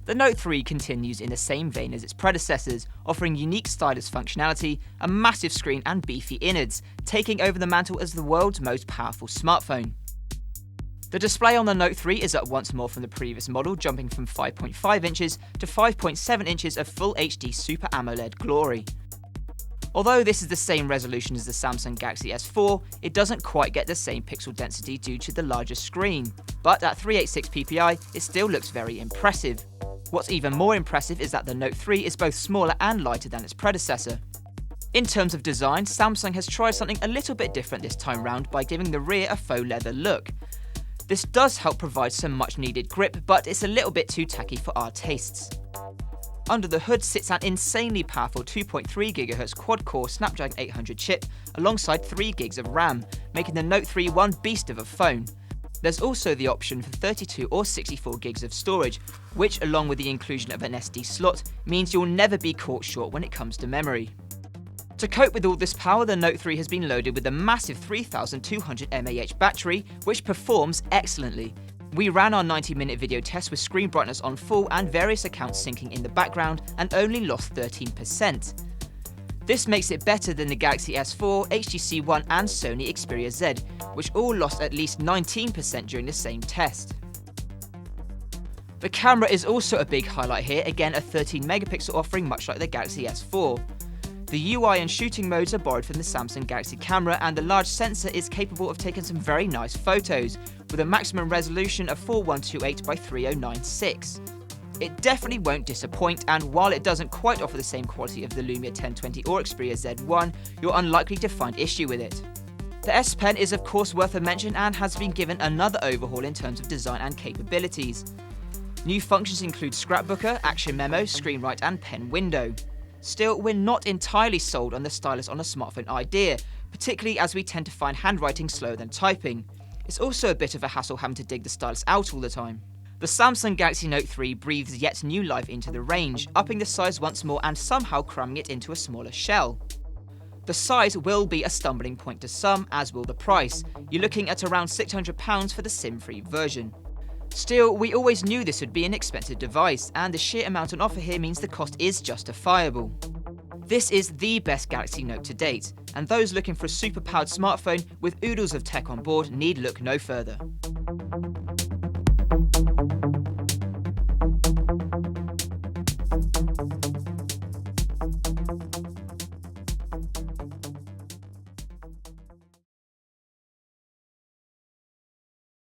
The Note 3 continues in the same vein as its predecessors, offering unique stylus functionality, a massive screen and beefy innards, taking over the mantle as the world's most powerful smartphone. The display on the Note 3 is up once more from the previous model, jumping from 5.5 inches to 5.7 inches of Full HD Super AMOLED glory. Although this is the same resolution as the Samsung Galaxy S4, it doesn't quite get the same pixel density due to the larger screen, but at 386 ppi it still looks very impressive. What's even more impressive is that the Note 3 is both smaller and lighter than its predecessor. In terms of design, Samsung has tried something a little bit different this time round by giving the rear a faux leather look. This does help provide some much needed grip, but it's a little bit too tacky for our tastes. Under the hood sits an insanely powerful 2.3 GHz quad-core Snapdragon 800 chip alongside 3 GB of RAM, making the Note 3 one beast of a phone. There's also the option for 32 or 64 GB of storage, which along with the inclusion of an SD slot means you'll never be caught short when it comes to memory. To cope with all this power, the Note 3 has been loaded with a massive 3200 mAh battery, which performs excellently. We ran our 90-minute video test with screen brightness on full and various accounts syncing in the background and only lost 13%. This makes it better than the Galaxy S4, HTC One and Sony Xperia Z, which all lost at least 19% during the same test. The camera is also a big highlight here, again a 13 megapixel offering much like the Galaxy S4. The UI and shooting modes are borrowed from the Samsung Galaxy camera, and the large sensor is capable of taking some very nice photos, with a maximum resolution of 4128 by 3096. It definitely won't disappoint, and while it doesn't quite offer the same quality of the Lumia 1020 or Xperia Z1, you're unlikely to find issue with it. The S Pen is of course worth a mention and has been given another overhaul in terms of design and capabilities. New functions include scrapbooker, action memo, screen write and pen window. Still, we're not entirely sold on the stylus on a smartphone idea, particularly as we tend to find handwriting slower than typing. It's also a bit of a hassle having to dig the stylus out all the time. The Samsung Galaxy Note 3 breathes yet new life into the range, upping the size once more and somehow cramming it into a smaller shell. The size will be a stumbling point to some, as will the price. You're looking at around £600 for the SIM-free version. Still, we always knew this would be an expensive device, and the sheer amount on offer here means the cost is justifiable. This is the best Galaxy Note to date, and those looking for a super-powered smartphone with oodles of tech on board need look no further.